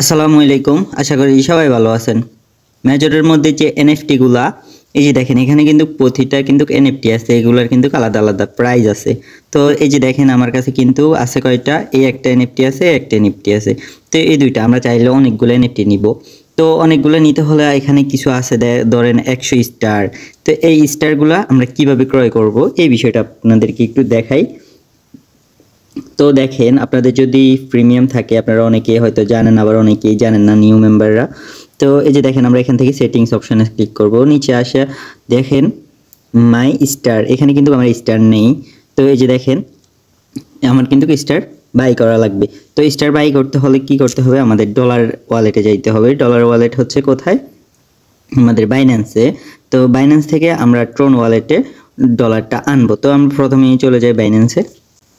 আসসালামু আলাইকুম। আশা করি সবাই ভালো আছেন। মেজরের মধ্যে যে এনএফটি গুলা এই যে দেখেন এখানে কিন্তু প্রতিটা কিন্তু এনএফটি আছে, এগুলার কিন্তু আলাদা আলাদা প্রাইস আছে। তো এই যে দেখেন আমার কাছে কিন্তু আছে কয়টা, এই একটা এনএফটি আছে, একটা এনএফটি আছে। তো এই দুইটা আমরা চাইলে অনেকগুলো এনএফটি নিব। তো অনেকগুলো নিতে হলে এখানে কিছু আছে, ধরেন 100 স্টার। তো এই স্টারগুলা আমরা কিভাবে ক্রয় করব এই বিষয়টা আপনাদেরকে একটু দেখাই। তো দেখেন আপনাদের যদি প্রিমিয়াম থাকে, আপনারা অনেকে হয়তো জানেন, আবার অনেকেই জানেন না, নিউ মেম্বাররা। তো এই যে দেখেন আমরা এখান থেকে সেটিংস অপশনে ক্লিক করব, নিচে আসে দেখেন মাই স্টার, এখানে কিন্তু আমার স্টার নেই। তো এই যে দেখেন আমার কিন্তু স্টার বাই করা লাগবে। তো স্টার বাই করতে হলে কি করতে হবে, আমাদের ডলার ওয়ালেটে যাইতে হবে। ডলার ওয়ালেট হচ্ছে কোথায়, আমাদের বাইন্যান্সে। তো বাইন্যান্স থেকে আমরা ট্রোন ওয়ালেটে ডলারটা আনবো। তো আমরা প্রথমেই চলে যাই বাইন্যান্সে।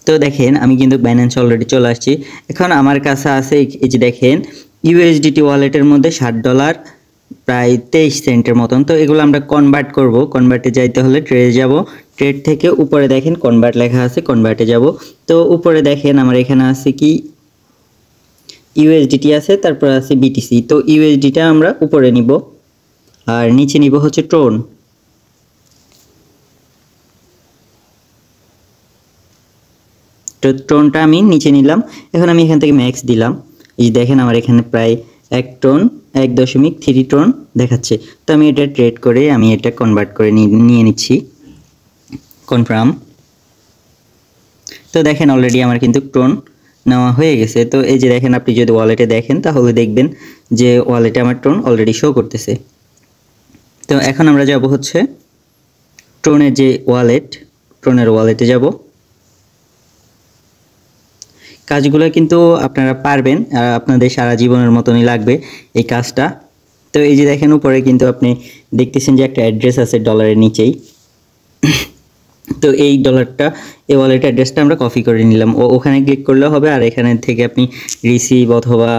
তো দেখেন আমি কিন্তু বাইন্যান্স অলরেডি চলে আসছি। এখন আমার কাছে আছে এই যে দেখেন ইউএসডিটি ওয়ালেটের মধ্যে $60 প্রায় 23 সেন্টের মতন। তো এগুলো আমরা কনভার্ট করব। কনভার্টে যাইতে হলে ট্রেডে যাব, ট্রেড থেকে উপরে দেখেন কনভার্ট লেখা আছে, কনভার্টে যাব। তো উপরে দেখেন আমার এখানে আছে কি ইউএসডিটি আছে, তারপর আছে বিটিসি। তো ইউএসডিটা আমরা উপরে নিব আর নিচে নিব হচ্ছে ট্রোন। তো ট্রোনটা আমি নিচে নিলাম। এখন আমি এখান থেকে ম্যাক্স দিলাম। এই দেখেন আমার এখানে প্রায় 1.3 টন দেখাচ্ছে। তো আমি এটা ট্রেড করে আমি এটা কনভার্ট করে নিয়ে নিচ্ছি, কনফার্ম। তো দেখেন অলরেডি আমার কিন্তু ট্রোন নেওয়া হয়ে গেছে। তো এই যে দেখেন আপনি যদি ওয়ালেটে দেখেন তাহলে দেখবেন যে ওয়ালেটে আমার ট্রোন অলরেডি শো করতেছে। তো এখন আমরা যাব হচ্ছে ট্রোনের যে ওয়ালেট, ট্রোনের ওয়ালেটে যাব। কাজগুলো কিন্তু আপনারা পারবেন, আর আপনাদের সারা জীবনের মতনই লাগবে এই কাজটা। তো এই যে দেখেন উপরে কিন্তু আপনি দেখতেছেন যে একটা অ্যাড্রেস আছে ডলারের নিচেই। তো এই ডলারটা, এই ওয়ালেট অ্যাড্রেসটা আমরা কপি করে নিলাম, ওখানে ক্লিক করলে হবে। আর এখানে থেকে আপনি রিসিভ অথবা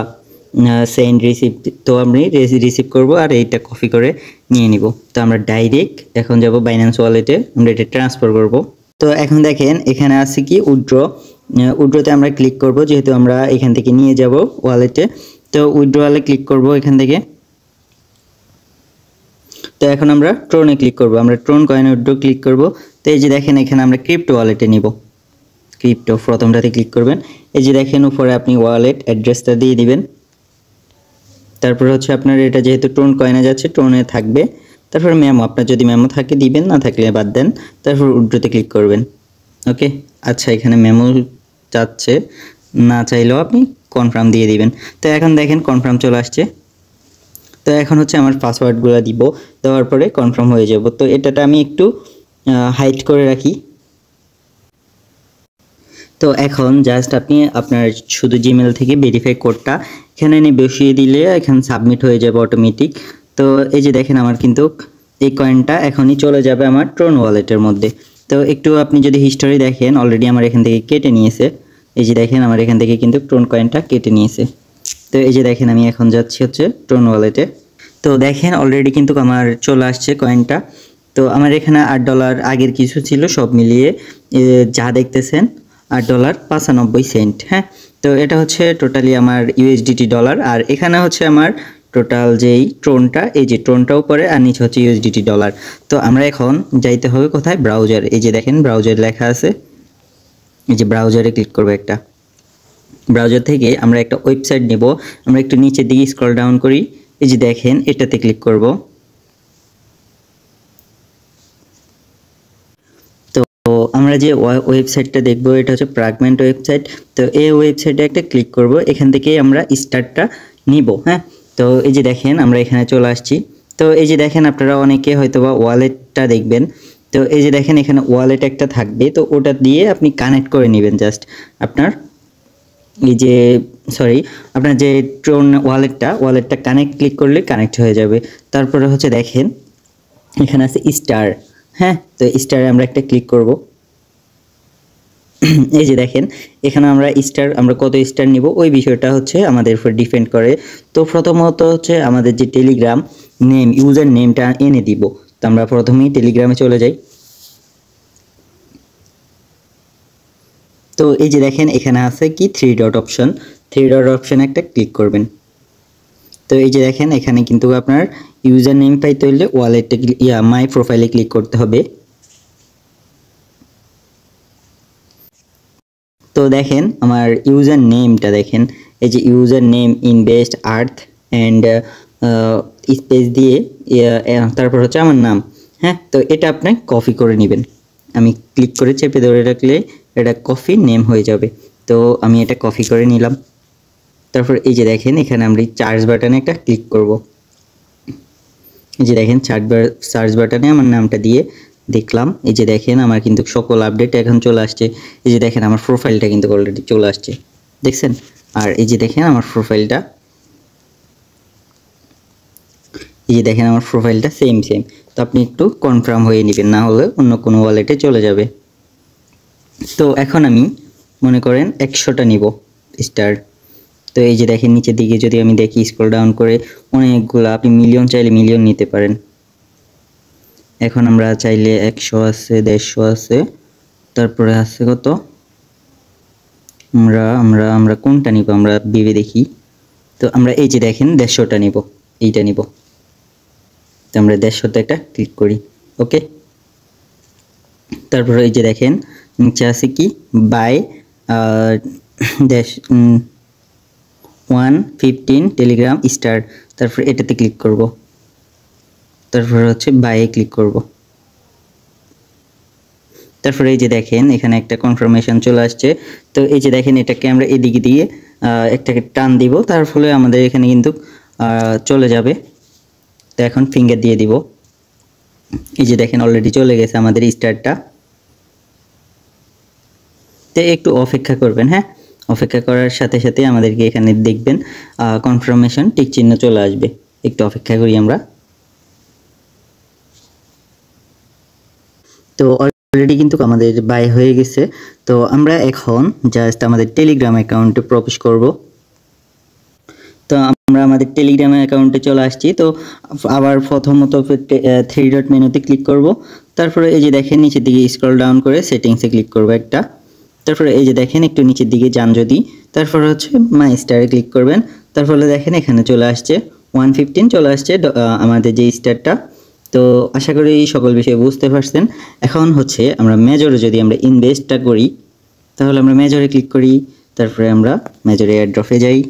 সেন্ড রিসিভ, তো আমি রিসিভ করব আর এইটা কপি করে নিয়ে নিব। তো আমরা ডাইরেক্ট এখন যাব বাইন্যান্স ওয়ালেটে, আমরা এটা ট্রান্সফার করব। তো এখন দেখেন এখানে আছে কি উইথড্র, উইথড্রতে আমরা ক্লিক করব, যেহেতু আমরা এখান থেকে নিয়ে যাব ওয়ালেটে। তো উইথড্রয়ালে ক্লিক করব এখান থেকে। তো এখন আমরা ট্রোনে ক্লিক করব, আমরা ট্রোন কয়েনে উইথড্র ক্লিক করব। তো এই যে দেখেন এখানে আমরা ক্রিপ্টো ওয়ালেটে নিব, ক্রিপ্টো প্রথমটাতে ক্লিক করবেন। এই যে দেখেন উপরে আপনি ওয়ালেট অ্যাড্রেসটা দিয়ে দিবেন। তারপর হচ্ছে আপনার এটা যেহেতু ট্রোন কয়েনে যাচ্ছে, ট্রোনে থাকবে। তারপর মেমো, আপনার যদি মেমো থাকে দিবেন, না থাকলে বাদ দেন। তারপর উইথড্রতে ক্লিক করবেন। ওকে, আচ্ছা এখানে মেমো চাচ্ছে, না চাইলেও আপনি কনফার্ম দিয়ে দিবেন। তো এখন দেখেন কনফার্ম চলে আসছে। তো এখন হচ্ছে আমার পাসওয়ার্ডগুলো দিব, দেওয়ার পরে কনফার্ম হয়ে যাব। তো এটাটা আমি একটু হাইড করে রাখি। তো এখন জাস্ট আপনি আপনার শুধু জিমেল থেকে ভেরিফাই কোডটা এখানে এনে বসিয়ে দিলে এখানে সাবমিট হয়ে যাবে অটোমেটিক। তো এই যে দেখেন আমার কিন্তু এই কয়েনটা এখনই চলে যাবে আমার ট্রোন ওয়ালেটের মধ্যে। তো একটু আপনি যদি হিস্টোরি দেখেন, অলরেডি আমার এখান থেকে কেটে নিয়েছে। এই যে দেখেন আমার এখান থেকে কিন্তু ট্রোন কয়েনটা কেটে নিয়েছে। তো এই যে দেখেন আমি এখন যাচ্ছি হচ্ছে ট্রোন ওয়ালেটে। তো দেখেন অলরেডি কিন্তু আমার চলে আসছে কয়েনটা। তো আমার এখানে $8 আগের কিছু ছিল, সব মিলিয়ে যা দেখতেছেন $8.95। হ্যাঁ, তো এটা হচ্ছে টোটালি আমার ইউএসডিটি ডলার। আর এখানে হচ্ছে আমার টোটাল যেই ট্রোনটা, এই যে ট্রোনটা উপরে আর নিচে হচ্ছে ইউএসডিটি ডলার। তো আমরা এখন যাইতে হবে কোথায়, ব্রাউজার। এই যে দেখেন ব্রাউজার লেখা আছে, এই যে ব্রাউজারে ক্লিক করবো একটা। ব্রাউজার থেকে আমরা একটা ওয়েবসাইট নেব, আমরা একটু নিচের দিকে স্ক্রল ডাউন করি। এই যে দেখেন এটাতে ক্লিক করব। তো আমরা যে ওয়েবসাইটটা দেখব এটা হচ্ছে ফ্র্যাগমেন্ট ওয়েবসাইট। তো এই ওয়েবসাইটে একটা ক্লিক করব, এখান থেকেই আমরা স্টার্টটা নিব। হ্যাঁ, তো এই যে দেখেন আমরা এখানে চলে আসছি। তো এই যে দেখেন আপনারা অনেকে হয়তোবা ওয়ালেটটা দেখবেন। তো এই যে দেখেন এখানে ওয়ালেট একটা থাকবে, তো ওটা দিয়ে আপনি কানেক্ট করে নেবেন জাস্ট আপনার এই যে আপনার যে ট্রোন ওয়ালেটটা কানেক্ট ক্লিক করলে কানেক্ট হয়ে যাবে। তারপরে হচ্ছে দেখেন এখানে আছে স্টার। হ্যাঁ, তো স্টারে আমরা একটা ক্লিক করব। এই যে দেখেন এখানে আমরা কত স্টার নিব ওই বিষয়টা হচ্ছে আমাদের উপর ডিপেন্ড করে। তো প্রথমত হচ্ছে আমাদের যে টেলিগ্রাম নেম, ইউজার নেমটা এনে দিব। তো আমরা প্রথমেই টেলিগ্রামে চলে যাই। তো এই যে দেখেন এখানে আছে কি থ্রি ডট অপশন একটা ক্লিক করবেন। তো এই যে দেখেন এখানে কিন্তু আপনার ইউজার নেম পাইতে হলে ওয়ালেটে মাই প্রোফাইলে ক্লিক করতে হবে। তো দেখেন আমার ইউজার নেমটা দেখেন, এই যে user name invest earth and space দিয়ে তারপর হচ্ছে আমার নাম। হ্যাঁ, তো এটা আপনি কপি করে নেবেন। আমি ক্লিক করে চেপে ধরে রাখলে এটা কপি নেম হয়ে যাবে। তো আমি এটা কপি করে নিলাম। তারপর এই যে দেখেন এখানে আমরা সার্চ বাটনে একটা ক্লিক করব। এই যে দেখেন সার্চ বাটনে আমার নামটা দিয়ে দেখলাম। এই যে দেখেন আমার কিন্তু সকল আপডেট এখন চলে আসছে। এই যে দেখেন আমার প্রোফাইলটা কিন্তু অলরেডি চলে আসছে, দেখছেন? আর এই যে দেখেন আমার প্রোফাইলটা, এই যে দেখেন আমার প্রোফাইলটা সেম। তো আপনি একটু কনফার্ম হয়ে নেবেন, না হলে অন্য কোনো ওয়ালেটে চলে যাবে। তো এখন আমি মনে করেন 100টা নিব স্টার। তো এই যে দেখেন নিচের দিকে যদি আমি দেখি স্ক্রল ডাউন করে অনেকগুলো, আপনি মিলিয়ন চাইলে মিলিয়ন নিতে পারেন। এখন আমরা চাইলে 100 আছে, 150 আছে, তারপরে আছে কত, আমরা কোনটা নিব আমরা ভেবে দেখি। তো আমরা এই যে দেখেন 150টা নিব, এইটা নিব। তো আমরা 150তে একটা ক্লিক করি, ওকে। তারপরে এই যে দেখেন নিচে আছে কি বাই 115 টেলিগ্রাম স্টার। তারপর এটাতে ক্লিক করব, তারপর হচ্ছে বাইয়ে ক্লিক করব। তারপরে এই যে দেখেন এখানে একটা কনফার্মেশন চলে আসছে। তো এই যে দেখেন এটাকে আমরা এদিকে দিয়ে একটাকে টান দিব, তার ফলে আমাদের এখানে কিন্তু চলে যাবে। তো এখন ফিঙ্গার দিয়ে দিব। এই যে দেখেন অলরেডি চলে গেছে আমাদের স্টারটা। তো একটু অপেক্ষা করবেন, হ্যাঁ, অপেক্ষা করার সাথে সাথে আমাদেরকে এখানে দেখবেন কনফার্মেশন টিক চিহ্ন চলে আসবে। একটু অপেক্ষা করি আমরা। তো অলরেডি কিন্তু আমাদের বাই হয়ে গেছে। তো আমরা এখন জাস্ট আমাদের টেলিগ্রাম অ্যাকাউন্টে প্রবেশ করব। তো আমরা আমাদের টেলিগ্রাম অ্যাকাউন্টে চলে আসছি। তো আবার প্রথমত 3 ডট মেনুতে ক্লিক করব। তারপরে এই যে দেখেন নিচের দিকে স্ক্রল ডাউন করে সেটিংসে ক্লিক করব একটা। তারপরে এই যে দেখেন একটু নিচের দিকে যান যদি, তারপরে হচ্ছে মাই স্টারে ক্লিক করবেন। তারপরে দেখেন এখানে চলে আসছে 115 চলে আসছে আমাদের যে স্টারটা। তো আশা করি সকল বিষয় বুঝতে পারছেন। এখন হচ্ছে আমরা মেজরে যদি আমরা ইনভেস্টটা করি, তাহলে আমরা মেজরে ক্লিক করি। তারপরে আমরা মেজরে এয়ারড্রপে যাই।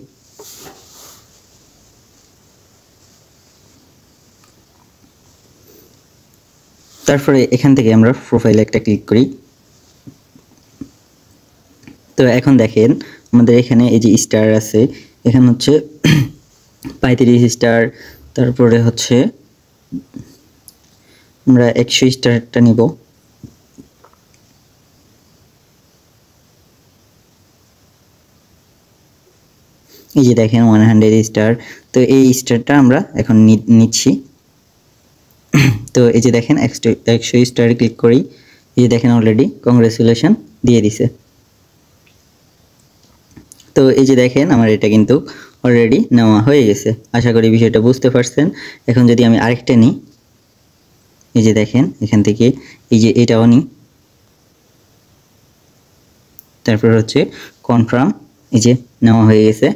তারপরে এখান থেকে আমরা প্রোফাইলে একটা ক্লিক করি। তো এখন দেখেন আমাদের এখানে এই যে স্টার আছে, এখানে হচ্ছে 35 স্টার। তারপরে হচ্ছে আমরা 100 স্টারটা নিব। এই যে দেখেন 100 স্টার। তো এই স্টারটা আমরা এখন নিচ্ছি। তো এই যে দেখেন 100 স্টারে ক্লিক করি। এই যে দেখেন অলরেডি কংগ্রেচুলেশন দিয়ে দিছে। তো এই যে দেখেন আমার এটা কিন্তু অলরেডি নেওয়া হয়ে গেছে। আশা করি বিষয়টা বুঝতে পারছেন। এখন যদি আমি আরেকটা নিই, এই যে দেখেন এখান থেকে এই যে এটাও নিই। তারপর হচ্ছে কনফার্ম, এই যে নেওয়া হয়ে গেছে।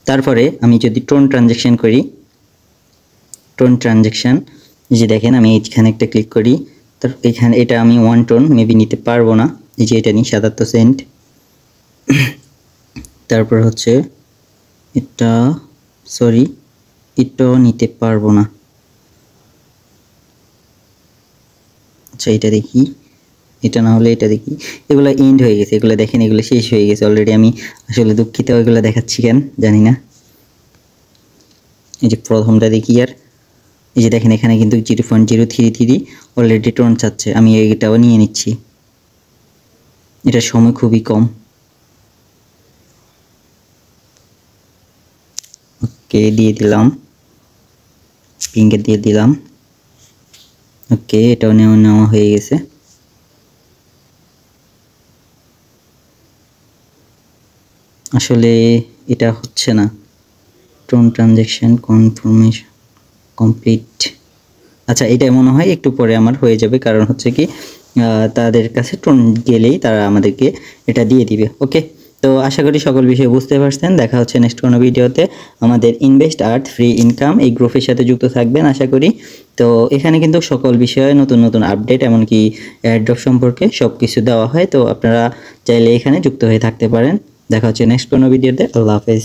তারপরে আমি যদি টোন ট্রানজ্যাকশন করি, টোন ট্রানজ্যাকশন, এই যে দেখেন আমি এইখানে একটা ক্লিক করি। তারপর এখানে এটা আমি 1 টোন মেবি নিতে পারবো না, এই যে এটা নিই 77 সেন্ট। তারপর হচ্ছে এটা সরি এটাও নিতে পারবো না। আচ্ছা এটা দেখি, এটা না হলে এটা দেখি। এগুলো এন্ড হয়ে গেছে, এগুলো দেখেন এগুলো শেষ হয়ে গেছে অলরেডি। আমি আসলে দুঃখিত, এগুলো দেখাচ্ছি কেন জানি না। এই যে প্রথমটা দেখি, আর এই যে দেখেন এখানে কিন্তু 0.033 অলরেডি টোন চাচ্ছে। আমি এটাও নিয়ে নিচ্ছি, এটার সময় খুবই কম। ওকে দিয়ে দিলাম, পিঙ্কে দিয়ে দিলাম। ওকে এটাও নেওয়া হয়ে গেছে। আসলে এটা হচ্ছে না, টোন ট্রানজ্যাকশন কনফার্মেশন কমপ্লিট। আচ্ছা এটা মনে হয় একটু পরে আমার হয়ে যাবে, কারণ হচ্ছে কি তাদের কাছে টোন গেলেই তারা আমাদেরকে এটা দিয়ে দিবে। ওকে, তো আশা করি সকল বিষয় বুঝতে পারছেন। দেখা হচ্ছে নেক্সট কোনো ভিডিওতে। আমাদের ইনভেস্ট আর্ট ফ্রি ইনকাম এই গ্রুপের সাথে যুক্ত থাকবেন আশা করি। তো এখানে কিন্তু সকল বিষয়ে নতুন নতুন আপডেট এমনকি এয়ারড্রপ সম্পর্কে সব কিছু দেওয়া হয়। তো আপনারা চাইলে এখানে যুক্ত হয়ে থাকতে পারেন। দেখা হচ্ছে নেক্সট কোনো ভিডিওতে। আল্লাহ হাফেজ।